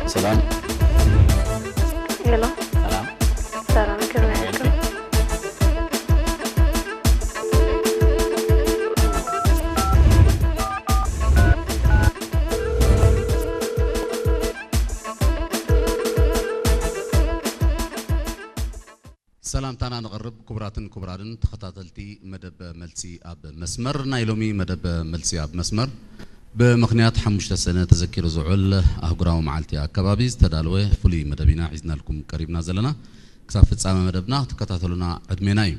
سلام. يلا. سلام. سلام كرمالكم. سلام تانا نقرب كبراتن تخطاتلتي مدب ملسي أب مسمر نايلومي مدب ملسي أب مسمر بمخنيات حمشة سنة تذكر زعل أهجراو معلتي أكبابيز تدالوه فلي مدبنا عزنا لكم قريبنا زلنا كسافة سامة مدبنا تكتاتلنا عدميناي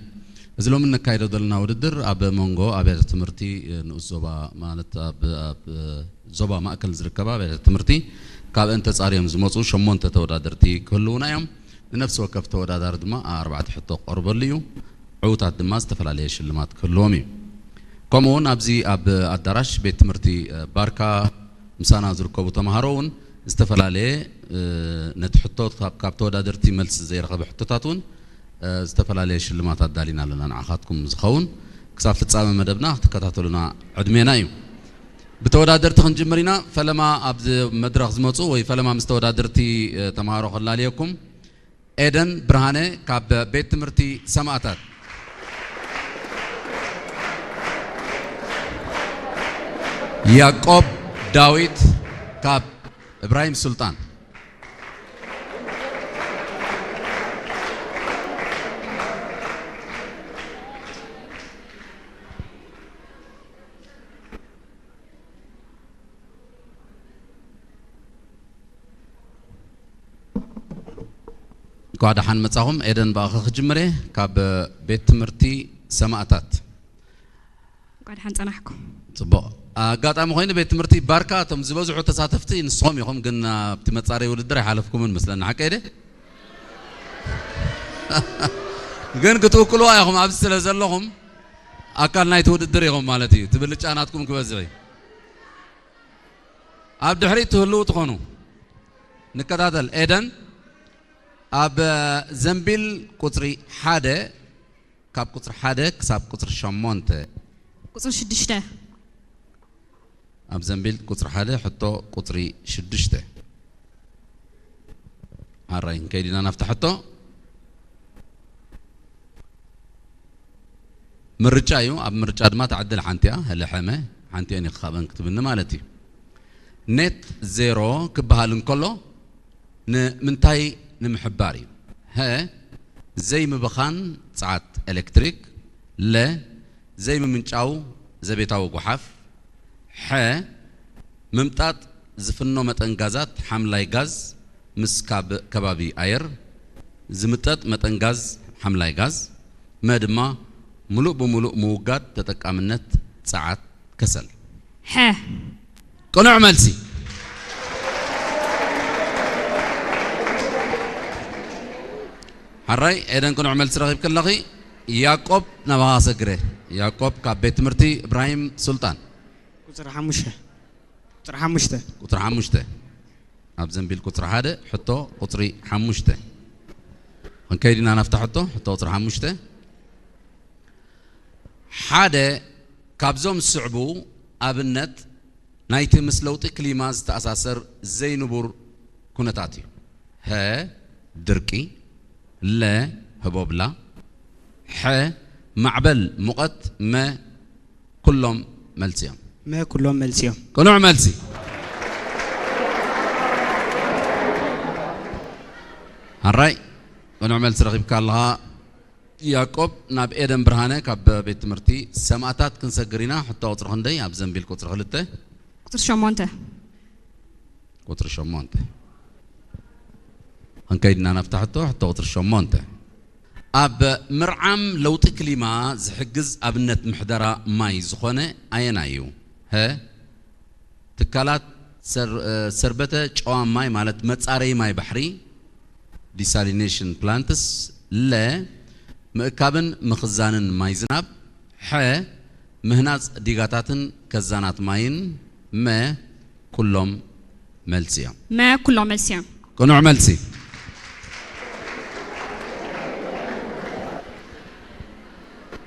إذا من كايدو دلنا وددر أب مونغو أب تمرتي نوزوبا مالت أب زوبا ما أكل زركبا أب تمرتي كاب أنت صاريم زموتو شمون تتودادرتي كلنا يوم لنفس وقف تودادر دما 4 حطوق أربليو عوتات دما استفلاليه شلمات كلومي كمون أبزي أب الدرش بيت مرتي باركا مسانا زركوب تمهرون استفلاليه نتحطوت كاب تودادرتي ملس زي رقب حطوتاتون استفلاليه شلمات الدالينا لنا نعخاتكم زخون كساف تصامم مدبنا تكتاتلنا عدمينايو بتودادرت خنجمرينا فلما أبز مدرخ زموتو وي فلما مستودادرتي تمهرو خلاليكم إيدن برهانة كاب بيت مرتي سماعتات يعقوب داويد كاب إبراهيم سلطان قاعد حن متاهم إيدن بآخر جمرة كاب بيت مرتي سماعتات قاعد حن تنحكم طبعا قاعد أمخوين بيت مرتي باركة تم زبزو تساتفتي نصهم يخم قلنا بتمتصاري ولدري حالفكم من مثلا حكيده قن كتو كل واحد عبد السلام لهم أكل نايت ولدري هم مالتي تبلش أناتكم كبزعي عبد الحريت هلو تخونو نكتادل إيدن أب زنبيل قطري حادة كاب قطر حادة كساب قطر شمونته قصر شدشته أب زنبيل قطر حادة حطو قطري شدشته هراين كيدنا نفتحته مرجايو أب مرجاد ما تعدل حنتيا هلا حمه حنتيا أني خابن كتبنا مالتي نت زيرو كبهالن كله منتاي نمحباري ها زي ما بخان ساعات إلكتريك لا زي ما منشاو زبيتاو قحف ح ممتات زفنو متنغازات حملاي غاز مسكاب كبابي اير زمتات متنغاز حملاي غاز مدما ملو بملو موغات تتقامنت ساعات كسل ح قنع ملسي هراي إذا كنا عمل سرقيب كلاقي يعقوب نبغى سجره يعقوب كبيت مرتي إبراهيم سلطان كتر حمشته قطر حمشته أبزن بالقطر هذا حطه قطري حمشته من كيدنا نفتح حطه قطر حمشته هذا كابزوم الصعبو أبنت نايت مسلوطي كلمات تأساسر زي نبور كنتاتي ها دركي لا هبوبلا ح معبل مقت ما كلهم ملسيهم كلهم ملسي هالرأي كلهم ملسي رغيب كالها يعقوب ناب إيدن برهانة كاب بيت مرتي سماعتات كنسجرينا حتى وطر خندي أبزن بالكتر خلته قصر شمونته كتر شمونته هنكيدنا نفتحته حتى وطر شمونته أب مرعم لو تكلمة زحجز أبنت محدرة ماي زخونة أينايو ها تكالات سربته جوام ماي مالت متصاري ماي بحري desalination plants لا مكابن مخزانن ماي زناب ح مهناز ديغاتاتن كزانات ماين ما كلهم ملسيا كنوع ملسي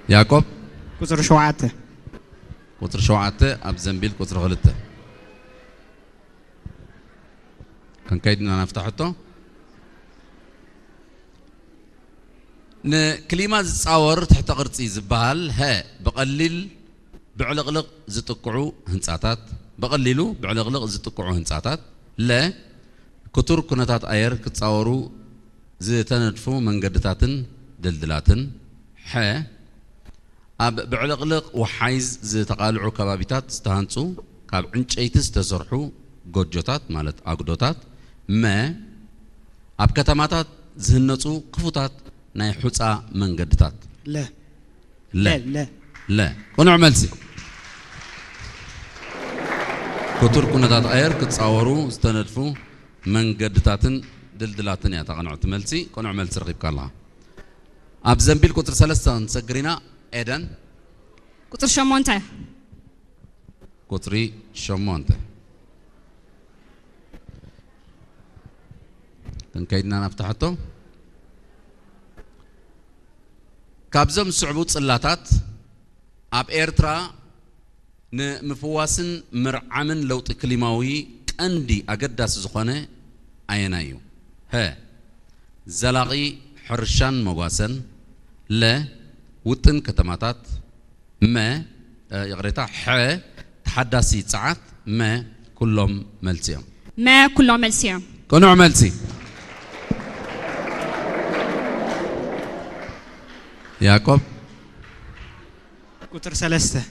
يعقوب كتر شوعته قطر شوعته أب زنبيل قطر غلطة كان كيدنا نفتحته نكلمة تصور تحت قرصي زبال ها بقليل بعلقلق زتقعو هنصاتات بقليلو بعلقلق زتقعو هنصاتات لا كتر كنتات اير كتصورو زتندفو منقدتاتن دلدلاتن ح اب بعلقلق وحيز زتقالعو كبابيتات استهانصو كاب عنጨይትስ ተሰርሑ ጎጆታት ማለት አግዶታት ما اب ከተማታት ዝህነጹ ክፉታት ናይ ሑጻ መንገድታት لا لا لا لا قنع ملسي كتر كنتات اير كتصاورو استندفو منقدتاتن دلدلاتن يا تقنعت ملسي قنع ملسي رقيب كالله اب زنبيل كتر 3 نسقرينا ايدن قطر شمونته كتري شمونته تنكيدنا نفتحته كابزم صعبوت صلاتات اب ايرترا نمفواسن مرعمن لوط كليماوي قندي اقداس زخونه اينايو ها زلاقي حرشان مغواسن لا وطن كتماتات ما يغريتا ح تحداسي ساعات ما كلهم ملسيهم ما كلهم ملسيهم كنوع ملسي يعقوب قطر 3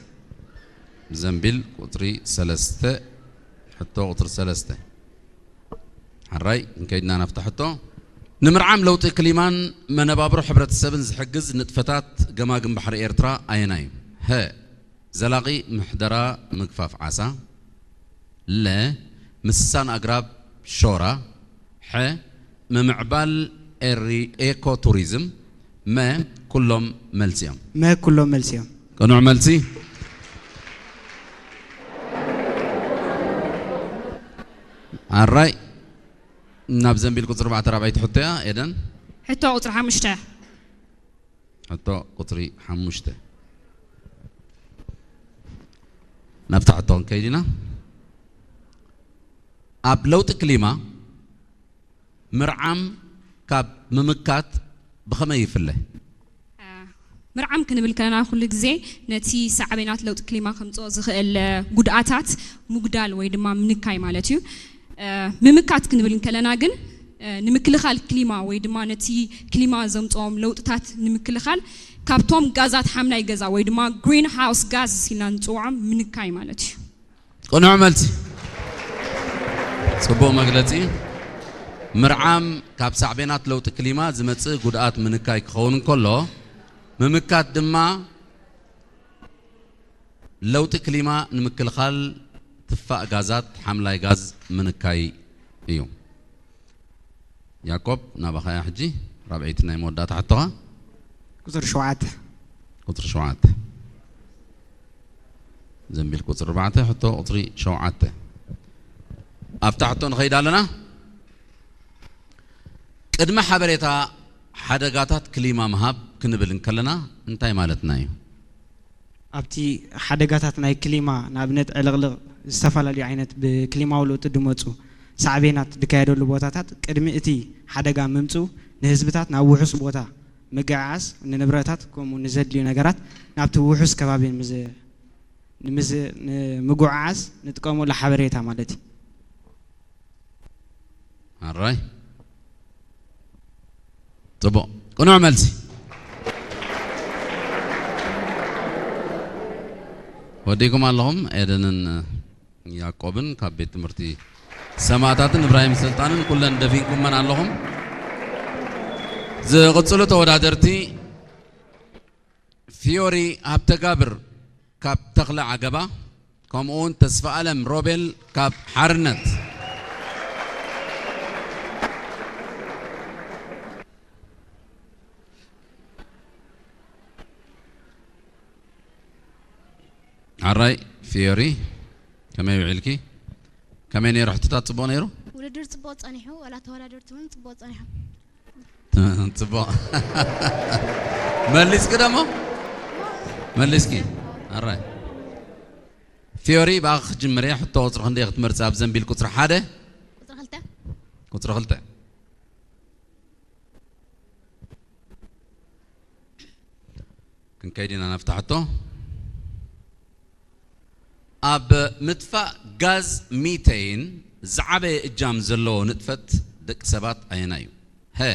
زنبيل قطري 3 حتى قطر 3 حراي نكيدنا نفتحته نمرعام لو تكليمان منبابرو حبرة السبن زحجز نتفتات جماجم بحر إيرترا أيناي ها زلاقي محدرة مقفاف عسى لا مسان أقرب شورا ح ممعبال إيكو توريزم ما كلهم ملسيهم ما كلهم ملسيهم كنوع ملسي الرأي نابزن بالقطر 4 تحطيها إذن حتى قطر حمشته حتى قطري حمشته نفتح التون كيدنا أب لو تكليما مرعم كاب ممكات بخما يفله مرعم كنبل كلنا كل جزء نتي سعبينات لو تكليما خمسة الجوداتات مقدال ويدما منكاي مالتيو ممكات كنبل كلنا جن نمكل خال كليما ويدما نتي كليما زمتهم لو تات نمكل خال كابتوم غازات حملة غازا ويدما green house gas سيلان توعم منكاي مالتيو قنوع مالتي صبوا مغلتي مرعم كاب سعبينات لو تكليما زمتص غودات منكاي كخون كله ممكات دما لو تكليما نمكل خال تفاء غازات حملة غاز منكاي ايو يعقوب نابخا يا حجي رابعيتنا يمودات حطها قطر 7 قطر 7 زنبيل قطر 4 حطوا قطري 7 افتحتون خيدا لنا قدم حبريتا حدغاتات كليما مهاب كنبلن كلنا انتاي مالتنا ايو ابتي حدغاتات ناي كليما نابنت علغلغ استفالالي عينت بكليما ولو تدمصو سعبينات دكايدلو بوتاتات قدم اتي حدغا ممصو نهزبتات ناوحس بوتا مغعاس ننبرتات كوم نزدلي نغرات نابت وحس كبابين مز مغعاس نتقومو لحبريتا مالتي الراي طبو قنوع ملسي وديكم اللهم ايدنن يعقوبن كابيت مرتي سماعتاتن ابراهيم سلطانن كلن دفينكم من اللهم زغصلو تودادرتي فيوري ابتغابر كاب تخلع عقبا كمون تسفى ألم روبل كاب حرنت عراي فيوري كما يعلكي كما يني رحت تطبو نيرو ولدر تبو صانيحو ولا تولدرت من تبو صانيحو تبو مليس كدامو مليسكي عراي فيوري باخ جمري حتى وصر خندي اختمرت اب زنبيل كتر حاده قطر خلته ቁፅሪ 2 ክንከይድ ኢና ናፍታሕቶ ኣብ ምጥፋእ ጋዝ ሚቴን ዝዓበየ እጃም ዘለዎ ንጥፈት ደቂ ሰባት ኣየና እዩ ሀ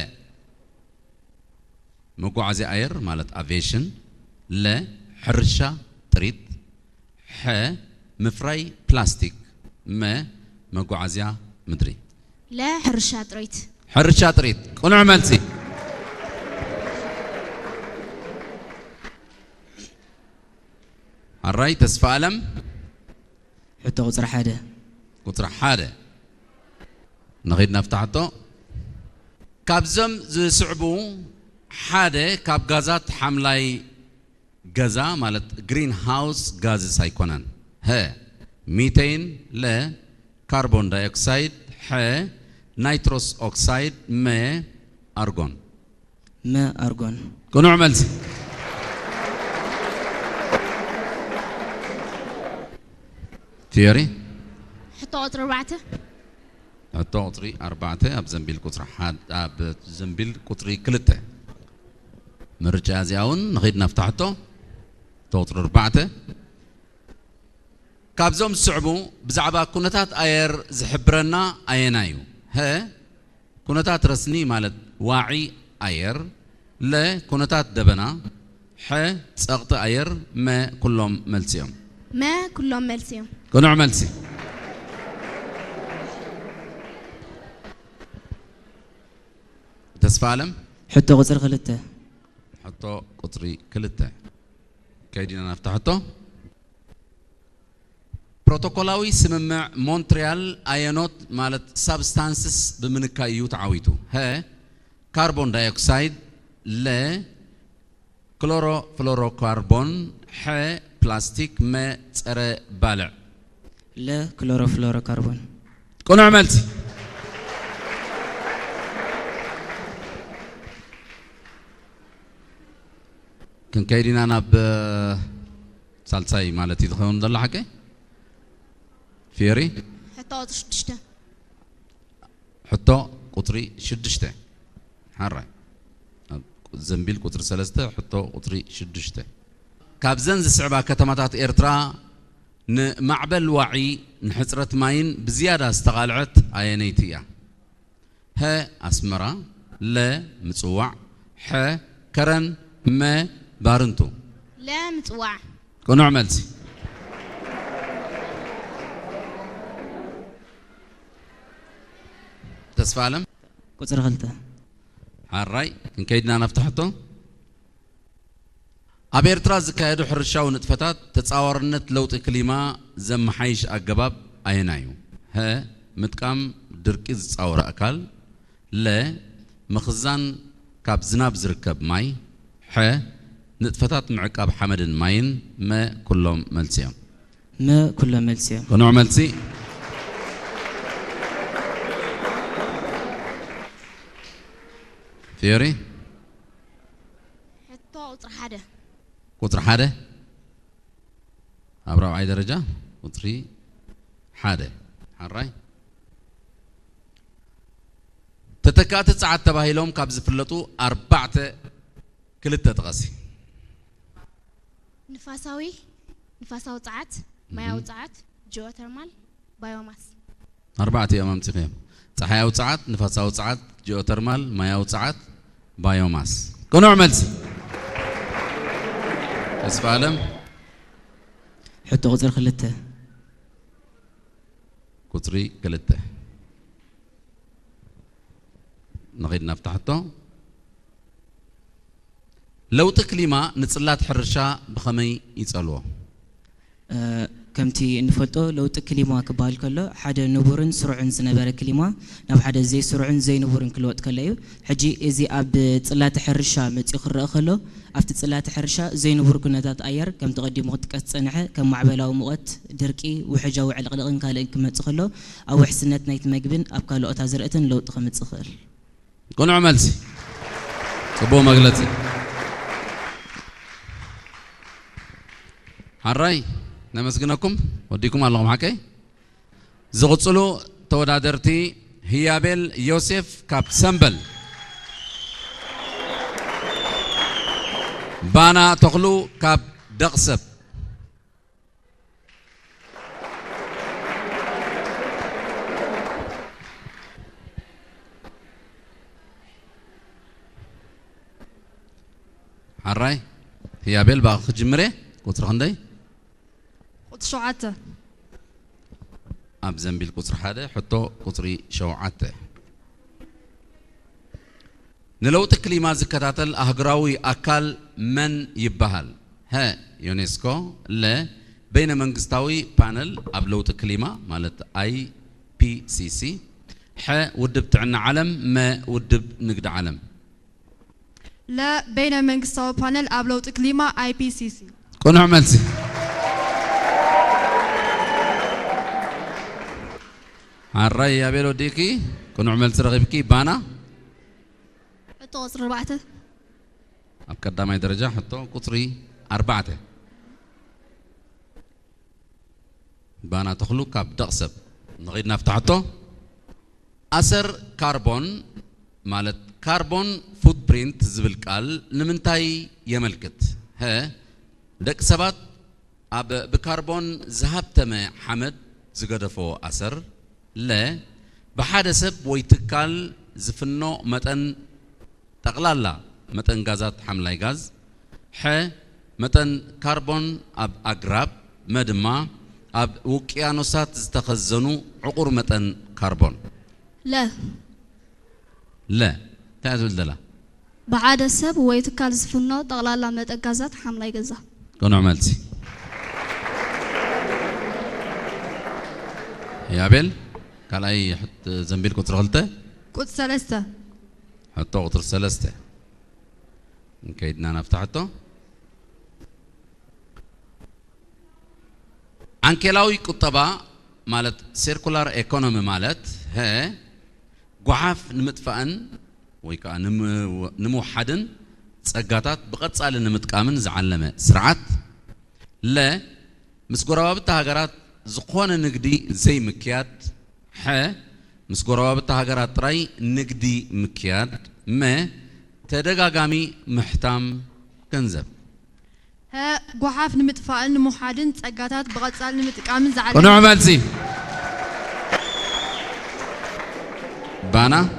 መጓዓዝያ ኣየር ማለት አቪዬሽን ለ ሕርሻ ጥሪት ሐ ምፍራይ ፕላስቲክ መ መጓዓዝያ ምድሪ لا حرشة طريت ሕርሻ ጥሪት ቁኑዕ መልሲ الراي تسفى ألم حتى قطر حدا قطر حدا نغيد نفتحته كابزم زي صعبو حدا كاب غازات حملاي غازا مالت جرين هاوس غاز سايكونان ها ميتين لا كربون دايوكسيد ح نيتروس اوكسيد ما ارغون ما ارغون كنوع ملسي تياري حتى قطر 4 حتى قطري 4 اب زنبيل قطر حاد اب زنبيل قطري 2 مرجع زياون نغيد نفتحته توتر 4 كابزوم صعبو بزعبا كونتات اير زحبرنا اينايو ها كونتات رسني مالت واعي اير لا كونتات دبنا ح صقط اير ما كلهم ملسيهم ما كلهم ملسيهم كنوع ملسي تسفالم حتى قطر 3 حتى قطري 2 كايدينا نفتحته بروتوكولاوي سممع مونتريال ايونوت مالت سبستانسز بمنكايو تعويتو ها كربون دايوكسيد لا كلورو فلوروكربون ح بلاستيك ما صر بالع لا كلوروفلوروكربون كون عملتي كن كايدين انا ب سالساي مالتي تخون دل حكي فيري حتى قطر 6 حتى قطري 6 حراي زنبيل قطر 3 حتى قطري 6 كابزن زسعبا كتماتات إرترا نمعبل وعي نحصرت ماين بزيادة استغالعت آيانيتيا ها أسمرا لا مصوع ح كرن ما بارنتو لا متوع كونو عملتي تسفالم قطر 3 هالراي كن كيدنا نفتحته ኣብ ኤርትራ ዝካየዱ ሕርሻዊ ንጥፈታት ተጻዋርነት ለውጢ ክሊማ ዘመሓይሽ ኣገባብ ኣየና እዩ ሀ ምጥቃም ድርቂ ዝጻወረ ኣካል ለ ምኽዛን ካብ ዝናብ ዝርከብ ማይ ሐ ንጥፈታት ምዕቃብ ሓመድን ማይን መ ኩሎም መልሲ እዮም ما كلهم ملسيا كنوع ملسي ثيوري حتى قطر 1 قطر 1 أبرع أي درجة قطري 1 حراي تتكات ساعات تباهيلهم كابز فلتو 4 كلتا تغسي نفاساوي ساعات ماياو ساعات جيوترمال بايوماس 4 أيام امتخيم صحياو ساعات نفاساو ساعات جيوترمال ماياو ساعات بايوماس كنوع ملسي اسفالم حتى قطر 3 قطري 3 نغيد نفتحته لو تكليما نصلات حرشا بخمي يصلوا كمتي نفلطو لو تكليما كبال كله حدا نبورن سرعن زنبره كليما ناب حدا زي سرعن زي نبورن كلوت كلايو حجي ازي اب صلات حرشا متي خرا خلو افت صلات حرشا زي نبور كنتات اير كم تقدم وقت صنعه كم معبلاو مقت درقي وحجاو علقلقن كالن كمص خلو او حسنت نايت مغبن اب كالوت ازرئتن لو تخمص خل كون عملتي صبو مغلتي هراي نمسكنكم وديكم الله معكي زغصلو تودادرتي هيابل يوسف كاب سمبل بانا تخلو كاب دقسب حراي هيابل باخ جمري قطر خندي قطر شوعته أب زنبيل قطر حدا حطو قطري شوعته نلو تكليما زكتاتل أهجراوي أكل من يبهل ها يونسكو لا بين منقستاوي بانل أبلو تكليما مالت IPCC ح ودب تعنا علم ما ودب نقد علم لا بين منقستاوي بانل أبلو تكليما IPCC كون عملتي الرأي يا بيلو ديكي كون عملت رغبكي بانا حطو قطر 4 أبقدامي درجة حطو قطري 4 بانا تخلو كاب دقسب نغيد نفتحتو أثر كربون مالت كربون فوت برينت زبل قال نمنتاي يملكت ها دك سبات أب بكربون ذهبتما حمد زقدفو أثر لا بحادثب ويتكال زفنو متن تقلالا متن غازات حملاي غاز ح متن كربون أب أقرب مدما أب وكيانوسات زتخزنو عقور متن كربون لا تعزل دلا بعد سب ويتكال زفنو تقلالا متن غازات حملاي غازا كون عملتي يا بيل قال أي حط زنبيل قطر غلطة قطر 3 حطه قطر 3 نكيدنا نفتحته عنكلاوي قطبة مالت سيركولار ايكونومي مالت ها قعاف نمتفأن ويكا نموحدن تصقاتات بقصال نمتقامن زعلمه سرعت لا مسقرابت هاجرات زقوان نقدي زي مكياد ح مسقرابت هاجرات راي نقدي مكياد ما تدقاقامي محتام كنزب ها قحاف نمتفائل نموحدن تصقاتات بقصال نمتقامن زعلمه كنو عملتي بانا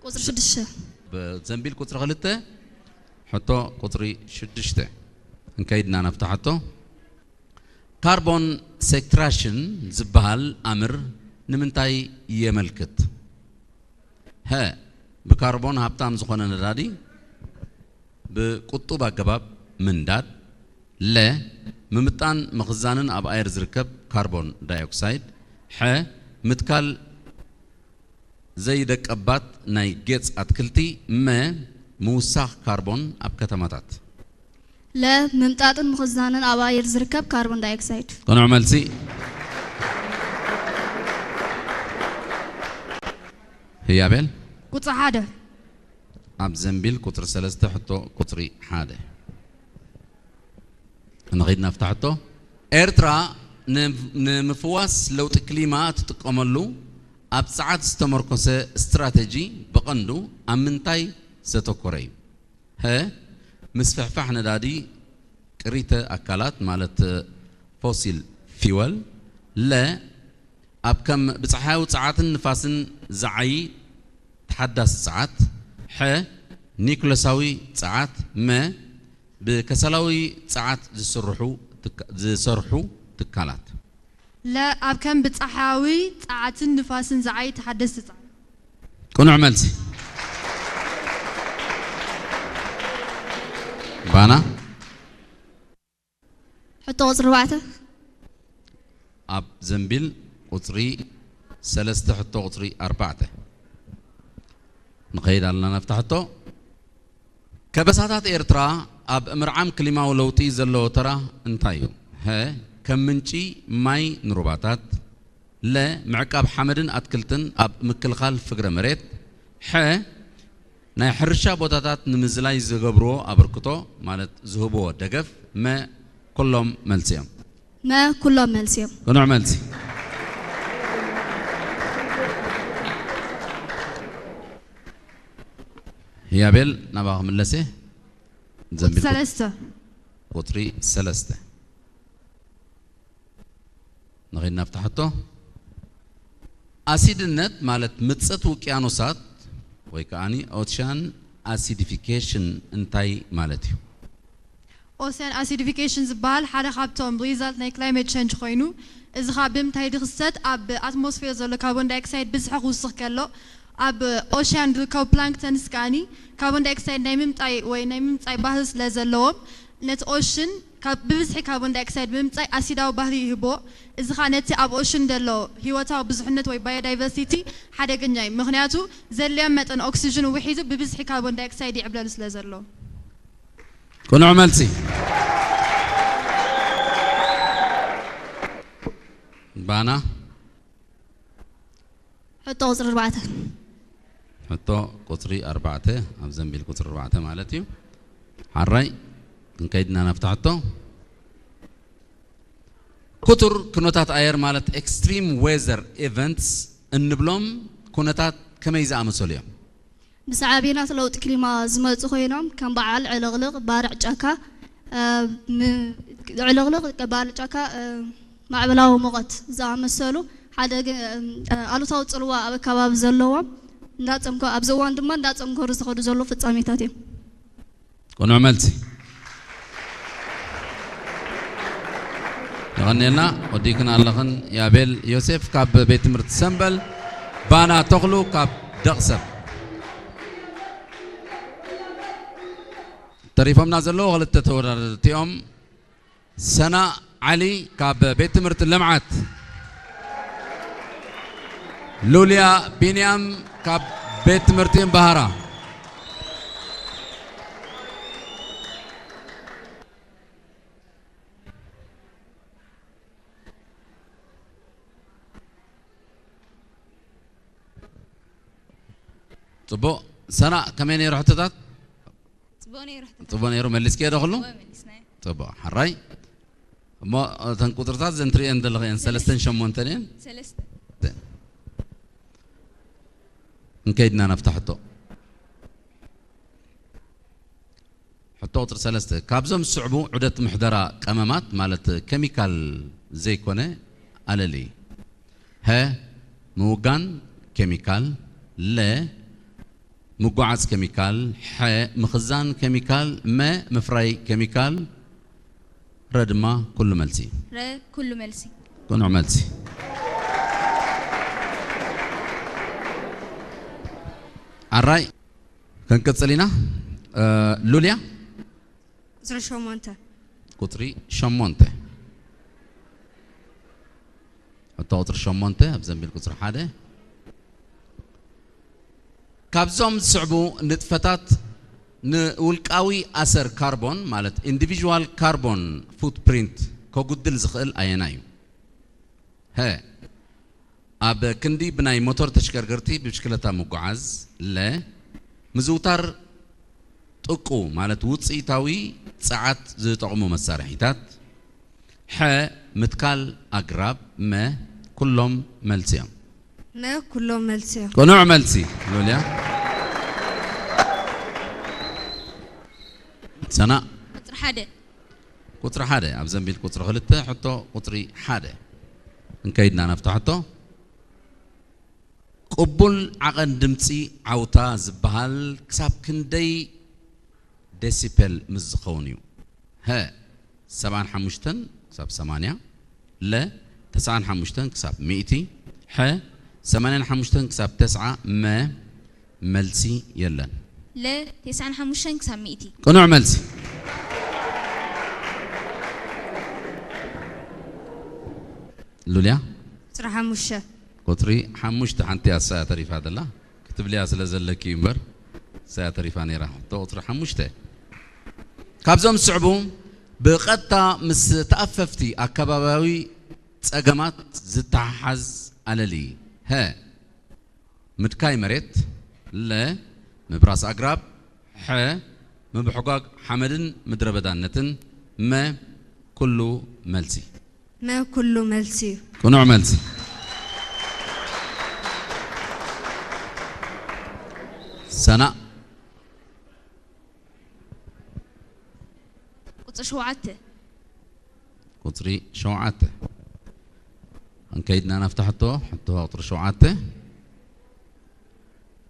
قطر 6 بزنبيل قطر غلطة حطو قطري 6 نكيدنا نفتحته كربون سيكتراشن زبهال أمر نمنتاي يملكت ها بكربون هابتام زخونا ندادي بقطوبة قباب من داد لا ممتان مخزانن أب أير زركب كربون دايوكسيد ح متكال زي دك أبات ناي جيتس أتكلتي ما موساخ كربون أب كتماتات لا ممتاز مخزانا أواير زركب كربون دايوكسيد كون عملتي هي بيل قطر 1 أب زنبيل قطر 3 حطو قطري 1 نغيد نفتحته إيرترا نمفواس لو تكليمات تقملو أب ساعات استمركوس استراتيجي بقندو أمنتاي ستوكوري ها مسفحفح ندادي كريتا أكلات مالت فوسيل فيول لا أب كم بصحاو ساعات نفاسن زعي تحدث ساعات ح نيكولاساوي ساعات ما بكسلاوي ساعات زسرحو تكالات لا أب كم بصحاوي ساعات نفاسن زعي تحدث ساعات كون عملتي بانا حطو قطر 4 أب زنبيل قطري 3 حطو قطري 4 نقيد على نفتحته كبساتات إيرترا أب مرعام كلمة ولوتي زلو ترى انتايو ها كم منشي ماي نروباتات لا معكاب حمدن أتكلتن أب مكل خال فقر مريت ح ناي حرشا بوتاتات نمزلاي زغبرو أبركتو مالت زهبو دقف ما كلهم ملسيم ما كلهم ملسيم كنوع ملسي هي بيل نبغى من لسه زنبيل سلسته قطري سلسته نغير نفتحته أسيد النت مالت متصت وكيانوسات ويكاني أوتشان acidification انتاي مالتيو اوسيان acidification زبال حدا خابتهم ريزالت ناي climate change خوينو إذا خابم تاي دخست أب atmosphere زلو كربون دايكسايد بزحق وسخ كله أب ocean دلكو plankton سكاني كربون دايكسايد نايمم تاي وي نايمم تاي بحث لازلوم نت ocean ببزحي كربون دايكسايد بمم تاي أسيداو بحري يهبو إذا خانتي أب ocean دلو هيوتاو بزحنت وي biodiversity حدا جناي مغنياتو زليم متن أكسجين وحيدو ببزحي كربون دايكسايد يعبلالس لازلو كونو عملتي بانا حتى وصل 4 حتى قطري 4 أب زنبيل قطر 4 مالتيو حراي نكيدنا نفتحته كتر كنوتات اير مالت extreme weather events النبلوم كنوتات كما يزا مسوليوم بسعابينات لو تكليما زملت خوينام كان بعل علغلغ بارع جاكا علغلغ بارع جاكا مع بلاو مغت زا مسلو حدا الو تاو صلوا اب كباب زلوا نداصمكو ابزوان دما نداصمكو رزخدو زلو فصاميتات كونو عملتي غنينا وديكنا اللغن يا بيل يوسف كاب بيت مرت سنبل بانا تغلو كاب دقسب تريفهم نازلو غلط تورتيهم سنة علي كاب بيت مرت اللمعات لوليا بينيام كاب بيت مرتين بهارا طبو سنة كمان يروح تدات طبوني يروح مليس كده خلو طبو حراي ما تنقطرتات زنتري عند الغين سلستن شمون تنين سلسته نكيدنا نفتحته حتى وتر سلسته كابزم صعبو عدة محضرة قمامات مالت كيميكال زي كونه على لي ها موغان كيميكال لا مقعز كيميكال ح مخزان كيميكال ما مفراي كيميكال ردما كل ملسي كل ملسي كل ملسي الراي كان كتصلينا لوليا زر شومونتا قطري شمونته حتى قطر شمونته بزنبيل القطر حاده كابزوم صعبو نتفتات نولقاوي اثر كربون مالت individual carbon footprint كوغدل زخل اينايو ها اب كندي بناي موتور تشكركرتي بشكلتا مقعز لا مزوتار طقو مالت وصيتاوي صعات زطقمو مسارحيتات ح متكال اقراب ما كلهم ملسيام ما كلهم ملسي كنوع ملسي لوليا سنة قطر حدا قطر حدا اب زنبيل قطر خلته حطو قطري حدا نكيدنا نفتحته قبول عقن دمصي عوتا زبال كساب كندي ديسيبل مزخونيو ها 75 كساب 8 لا 95 كساب 100 ح 85 كساب 9 ما ملسي يلن لا 95 كساب 100 كنوع ملسي لوليا صراحة مشة قطري حمشت حنتي الساعة تعرف هذا لا كتب لي أصل زلك يمبر ساعة تعرف أنا راح قطري حمشته كابزم صعبو بقطع مس تأففتي أكبابوي تأجمات زتحز على لي ها متكاي مريت لا مبراس أقرب ح مبحقاق حمدن مدربدانتن ما كله ملسي ما كله ملسي كنوع ملسي سنة ቁጥሪ 7 قطري شوعته انكيدنا نفتحته حطوها قطر شوعته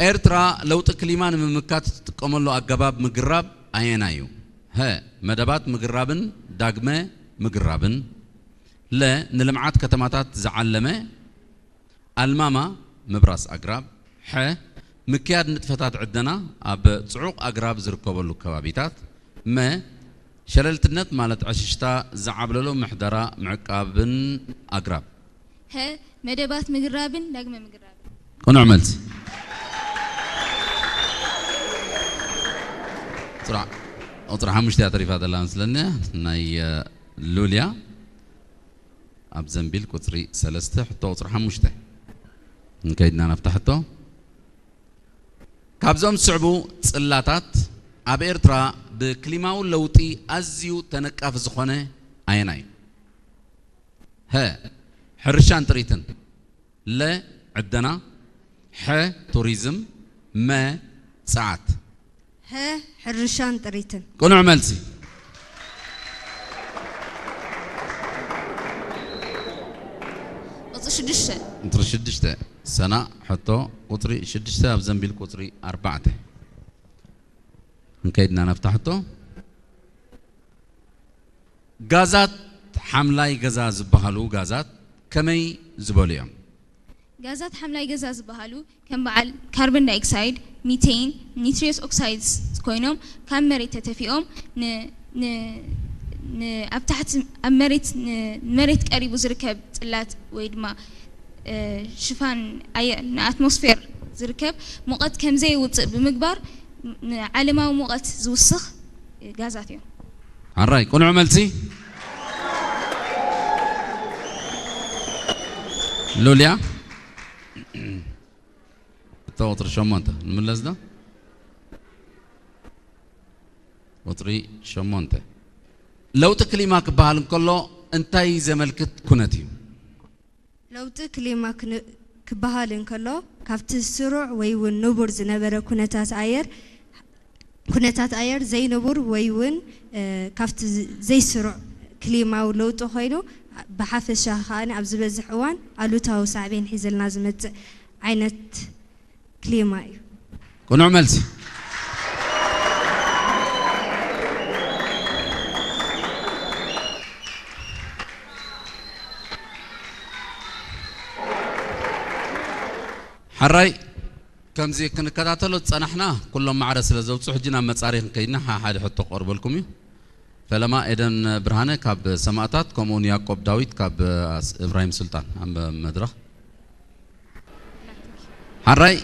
إرترا لو تكليمان من مكات تقوم له أجباب مجرب أينايو ها مدبات مجربن داغمة مجربن لا نلمعات كتماتات زعلمة الماما مبراس أجراب ح مكياد نتفتات عندنا أب صعوق أجراب زركوب له كوابيتات ما شللت النت مالت عششتا زعبللو محدرة معقابن أجراب ها مدبات مجربن داغمة مجربن كنا عملت أطرح مش تعرف هذا اللي أنزلنا ناي لوليا أبزنبيل كتري سلسته حتى أطرح مش ته نكيدنا نفتحته كابزوم صعبو تسلاتات أبيرترا بكلماو لوتي أزيو تنكاف زخونة أيناي ها حرشان تريتن لا عدنا ح توريزم ما ساعات ها حرشان تريتن كونو عملتي قطر 6 قطر 6 سنة حتى قطري 6 بزنبيل قطري 4 نكيدنا نفتحته غازات حملاي غاز بحالو غازات كمي زبوليام غازات حملاي غاز بحالو كم بعل كربون دايوكسيد ميثين نيتريوس اوكسايدز كوينوم كم مريت تتفيهم ن أبتحت مريت قريب زركب طلات ويدما شفان أي أتموسفير زركب مقت كم زي بمقبار علما ومقت زوسخ غازات يوم عراي كون عملتي لوليا توتر شمونتا الملز ده وطري شمونتا لو تكليماك بحالن كله انتاي زملكت كنتي لو تكليماك كبحالن كله كافت السرع ويون نبر زنبرة كنتات أير زي نبر ويون كافت زي سرع كليما ولو تخيلو بحافظ شاخان أبز بزحوان علوتها وسعبين حزل نازمت عينت كليما كون عملتي حراي كم زي كنا كتاتلو تصنحنا كلهم معرس لزوجته حجنا مصاريخ كيدنا حد يحطوا قرب لكم فلما إذن برهانة كاب سماعات كمون يعقوب داوود كاب إبراهيم سلطان عم مدرخ حراي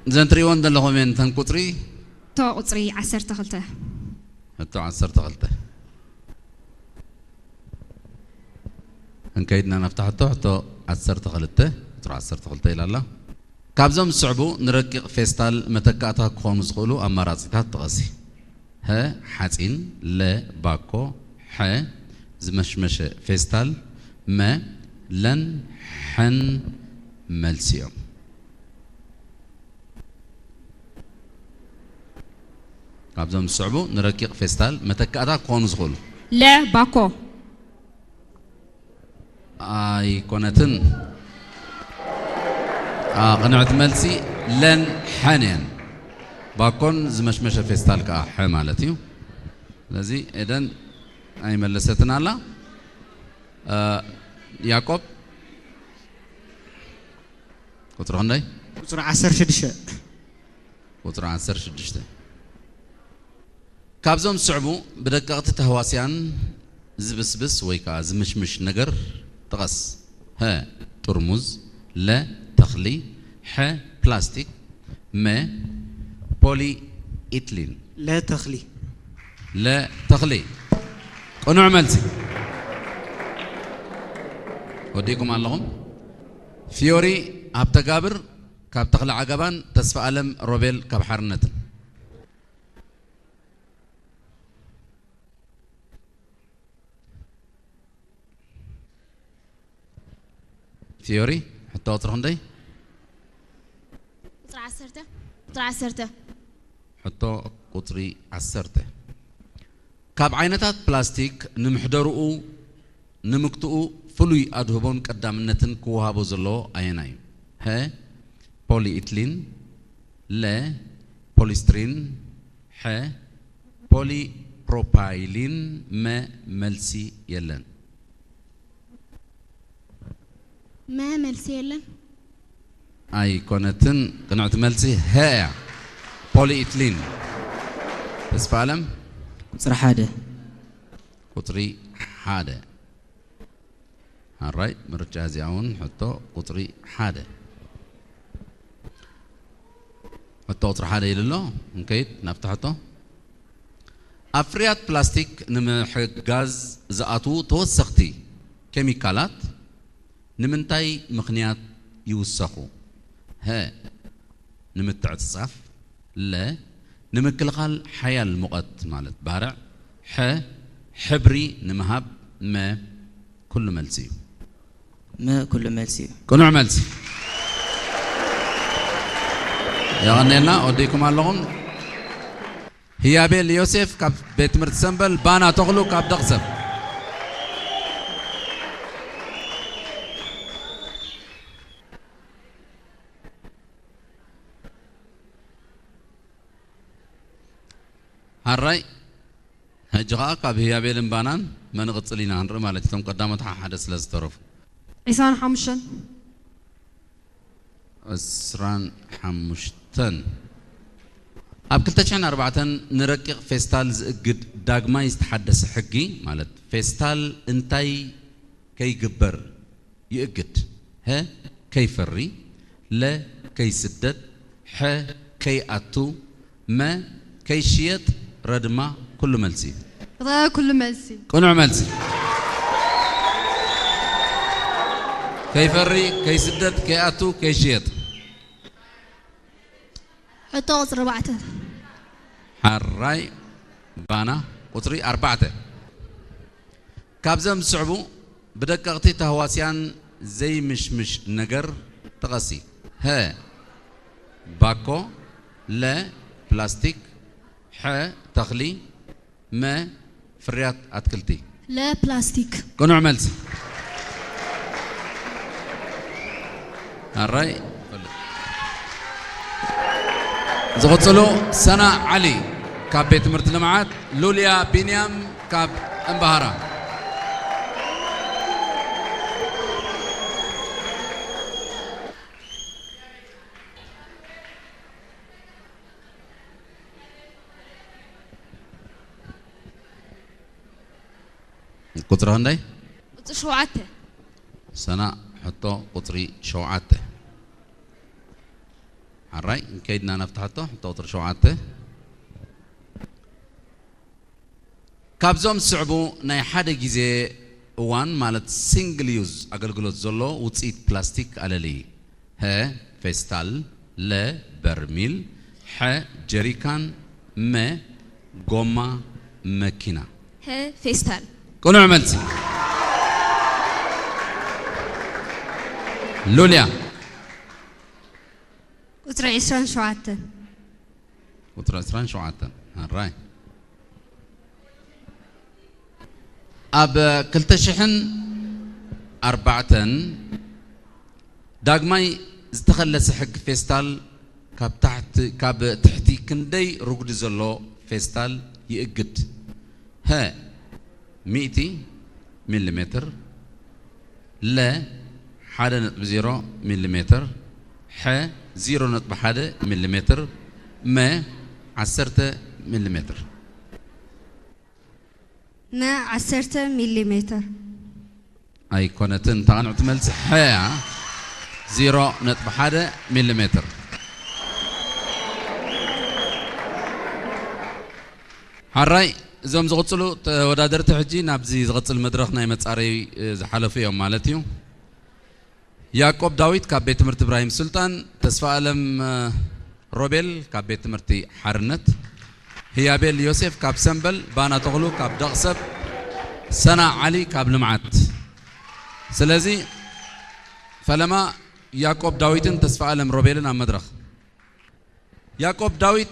زنتريون دلهم من تنقطري تو قطري 10 خلته حتى 10 غلطة هنكيدنا نفتحته حتى 10 غلطة ترى 10 غلطة إلى الله كابزم صعبو نرقق فيستال متكاتا كون زغلو أماراتات تغسي ها حاتين لا باكو ح زمشمش فيستال ما لن حن ملسيوم كابزم صعبو نرقق فيستال متكاتا كون زغلو لا باكو اي كونتن قنعت ملسي لن حنين باكون زمشمش فيستال كا حمالتيو لذي إذن أي ملستنا لا يعقوب قطر هندي قطر 10 قطر 10 كابزوم صعبو بدققت تهواسيان زبسبس ويكا زمشمش نجر تغس ها ترمز لا تخلي ح بلاستيك ما بولي إيتلين لا تخلي لا تخلي كونو عملتي وديكم اللهم فيوري هبتقابر كاب تخلع عقبان تسفى ألم روبيل كاب حرنة فيوري حتى أطرحون دي قطر 10 حتى قطري 10 كاب عينتات بلاستيك نمحدرؤو نمكتؤو فلوي أدهبون قدامنتن كوهابو زلو أيناي ه بولي إتلين ل بوليسترين ح بولي بروبايلين ما ملسي يلن ما ملسي يلن أي كونتن قنعت ملسي ها بولي إتلين بس فعلم قطر حادة قطري حادة هالراي مرجع زيعون حطو قطري حادة حطو قطر حادة يللو مكيد نفتحته أفريات بلاستيك نمحق غاز زقاتو توسختي كيميكالات نمنتاي مخنيات يوسخو ها نمتع تصف لا نمكلقال حيال مقت مالت بارع ح حبري نمهب ما كل ملسي ما كل ملسي كل ملسي يا غنينا أوديكم اللهم هي بيل يوسف كاب بيت مرت سنبل بانا تغلو كاب دقسب هالرأي هجغا كاب هي بيل بانان من غتصلينا هنر مالتهم قدامتها حدث لازترف عيسان حمشن أسران حمشتن أب كلتشان أربعة نرقق فيستال زقد داغما يستحدث حقي مالت فيستال انتاي كي جبر يقد ها كي فري لا كي سدد ح كي أتو ما كي شيت ردما كل ملسي كل ملسي كل ملسي كي فري كي سدد كي أتو كي شيت حتى قطر 4 الراي بانا قطري 4 كابزم صعبو بدققتي تهواسيان زي مش نجر تغسي ها باكو لا بلاستيك ح تخلي ما فريات أتكلتي لا بلاستيك كونو عملت الراي زغطلو سنة علي كاب بيت مرت لمعات لوليا بنيام كاب انبهارا قطر هنداي قطر 7 سنة حطو قطري 7 الراي كيدنا نفتحته توتر شوعته كابزوم صعبو ناي حدا جيزي وان مالت سينجل يوز اقلقلوت زولو وتصيد بلاستيك على لي ها فيستال لا برميل ح جريكان ما قوما ماكينة ها فيستال كونو عملتي لوليا قطر 27 قطر 27 الراي أب كلتشحن 4 داغماي استخلص حق فيستال كاب تحتي كندي رقد زلو فيستال يقد ها 100 مليمتر لا 1.0 مليمتر ح 0.1 مليمتر ما 10 مليمتر ما 10 مليمتر أي كونتن تغنعت ملس حيا 0.1 مليمتر هالراي زوم زغطلو ودادرت حجي نابزي زغطل مدرخنا يمتصاري زحلفو يوم مالتيو يعقوب داويد كاب بيت مرت إبراهيم سلطان تسفى ألم روبيل كاب بيت مرتي حرنت هي بيل يوسف كاب سنبل بانا تغلو كاب دغسب سنة علي كاب لمعت سلازي فلما يعقوب داويد تسفى ألم روبيلنا مدرخ يعقوب داويد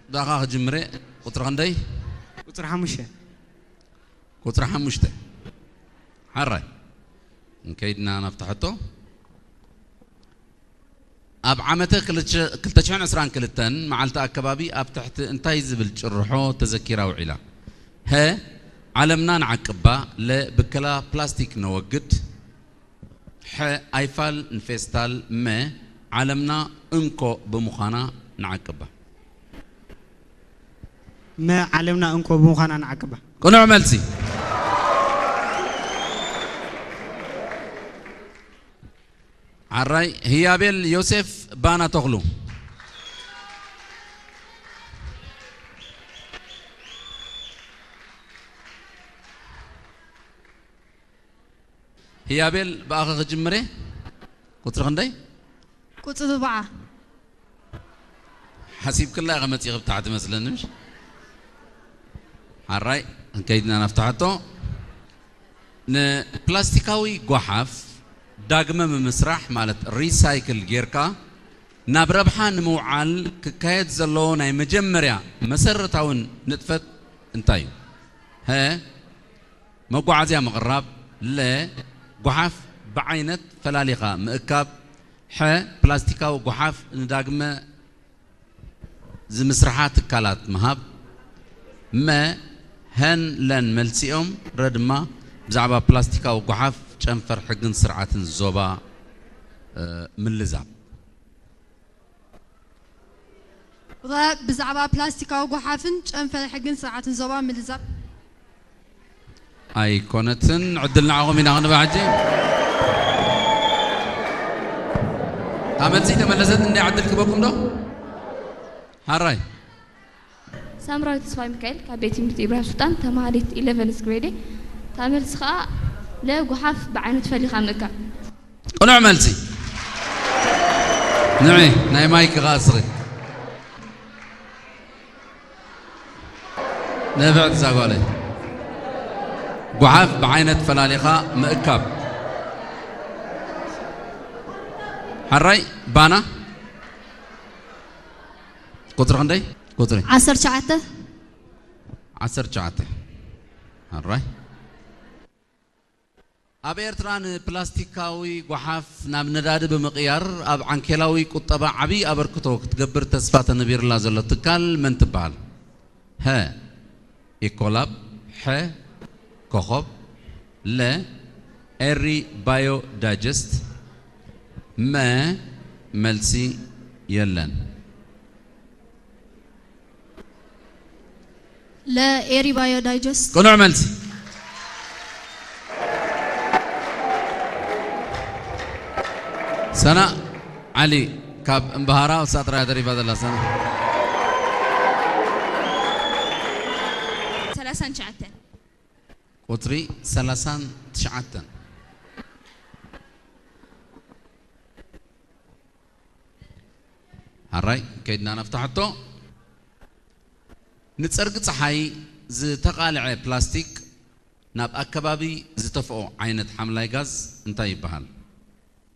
دغا جمري قطر غندي قطر 5 قطر حمشته حراي نكيدنا نفتحته أب عمته كلتشان عسران كلتن معلتا أكبابي أب تحت انتاي زبل جرحو تذكيرا وعلا ها علمنا نعقبا بكلا بلاستيك نوجد ح ايفال نفستال ما علمنا انكو بمخانا نعقبا ما علمنا انكو بمخانا نعقبا كنوع ملسي عراي هيابيل يوسف بانا تغلو هيابيل باخ جمري قطر خندي قطر 4 حسيب كلها غمت يغب تحت مثلا نمش عراي كيدنا نفتحته ن بلاستيكاوي قحف داغمه مسرح مالت ريسايكل جيركا نابربحا نموعال كايد زلو ناي مجمريا مسرتاون نطفت انتاي ها مقعزيا مغرب لا قحف بعينت فلاليقا مأكاب ح بلاستيكاو قحف نداغمه زي مسرحات كالات مهاب ما هن لن ملسيهم ردما بزعبا بلاستيكاو قحف جنفر حقن سرعة الزوبا من لزاب بزعبا بلاستيكاو قحافن جنفر حقن سرعة الزوبا من لزاب اي كونتن عدلنا عقومين اغنى بعجي امنسي تملست اني عدلك بكم دو هاراي سامراوي تسفاي ميكائيل كابيتي مرت إبراهيم سلطان تماريت 11 جريدي تعمل سخاء لا قحاف بعين تفلي خامنك ونوع ملسي نعي ناي مايك غاصري نفع تساقولي قحاف بعينة فلاليقا مأكاب حراي بانا قطر عندي قطري 10 حراي أب إيرتران بلاستيكاوي قحاف نام نداد بمقيار أب عنكلاوي قطبة عبي أبركتوك تقبر تسفات النبير الله زل تكال من تبال ها إيكولاب ح كوخب لا إري بايو دايجست ما ملسي يلن لا إيري بايو دايجست كنوع ملسي سنة علي كاب انبهارا وساطر يدري بدل الله سنة 39 قطري 39 هراي كيدنا نفتحته نتصرق صحي زي تقالع بلاستيك ناب أكبابي زي تفقو عينة حملاي غاز انتاي بحال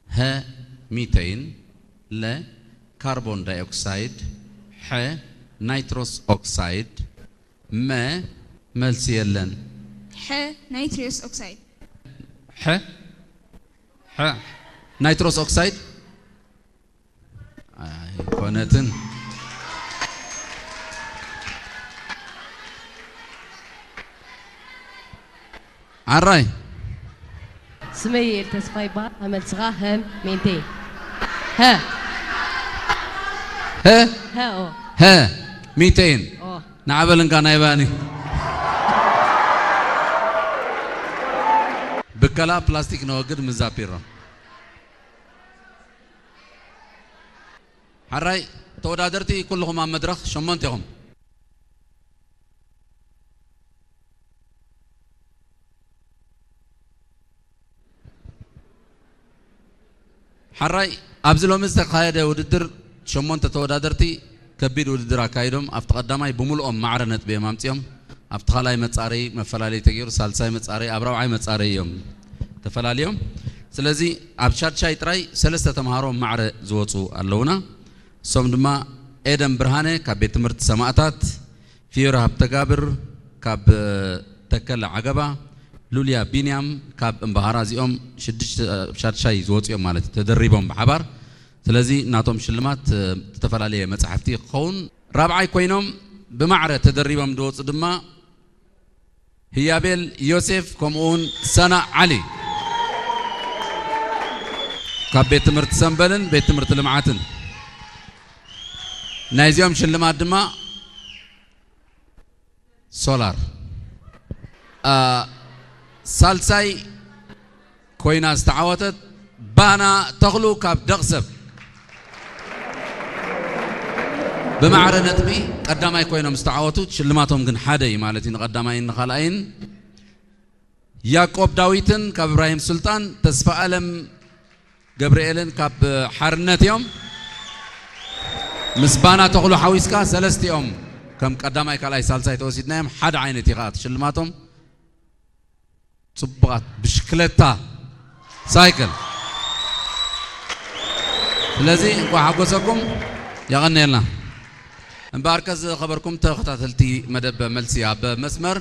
ها ميتين لا كربون داي أكسايد ح نيتروس أكسايد ما ملسيلن ح نيتروس أكسايد ح نيتروس أكسايد كونتن عراي سمير تسفايبا عمل صغاهم مينتين ها ها 200 نعبلن كان يباني بكلا بلاستيك نوقد مزابيرا حراي تودادرتي كلهم عم مدرخ شمنتهم حراي أبزلهم استقايدة وددر شمنت تودادرتي كبير وددر أكايدهم أفتقدماي بملؤهم معرنت بإمامتهم أفتخالاي متصاري مفلالي تغير سالساي متصاري أبراوعي متصاري يوم تفلاليهم سلازي أبشاد شاي تراي سلسة تمهارهم معر زوتو اللونا سوم دما إيدم برهانة كبيت مرت سماعتات في رهب تقابر كاب ተከለ ዓገባ ሉልያ ቢንያም ካብ እምባሃራ እዚኦም 6 ዝወፅኦም ማለት ተደሪቦም ብሓባር ስለዚ ናቶም ሽልማት ተፈላለየ መጽሓፍቲ ክኸውን ራብዓይ ኮይኖም ብማዕረ ተደሪቦም ድወፁ ድማ ህያቤል ዮሴፍ ከምኡውን ሰና ዓሊ ካብ ቤት ትምህርቲ ሰንበልን ቤት ትምህርቲ ልምዓትን ናይዚኦም ሽልማት ድማ ሶላር ሳልሳይ ኮይና ዝተዓወተት ባና ተኽሉ ካብ ደቕሰብ بمعرى نتبي قدام يكونوا مستعوتوا شلماتهم جن حدا يمالتي نقدام ين خالين يعقوب داويتن كاب إبراهيم سلطان تسفى ألم جبريلن كاب حرنت يوم مسبانا تقولوا حويسكا سلست يوم كم قدام يكالاي سالساي توسيدنا يوم حد عين تيغات شلماتهم صبغات بشكلتا سايكل الذي وحقوسكم يغني لنا مباركز خبركم تختاتلتي مدب ملسي عب مسمر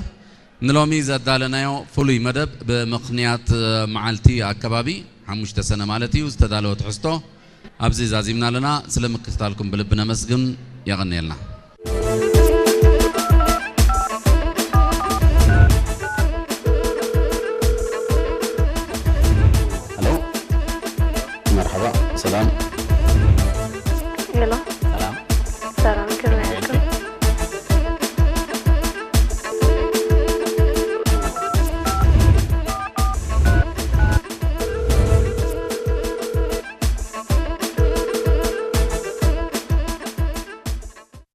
نلومي زدالنا يو فلوي مدب بمقنيات معالتي عكبابي حمشت سنة مالتي وستدالو تحستو أبزي زازيمنا لنا سلام كتالكم بلبنا مسجن يغني لنا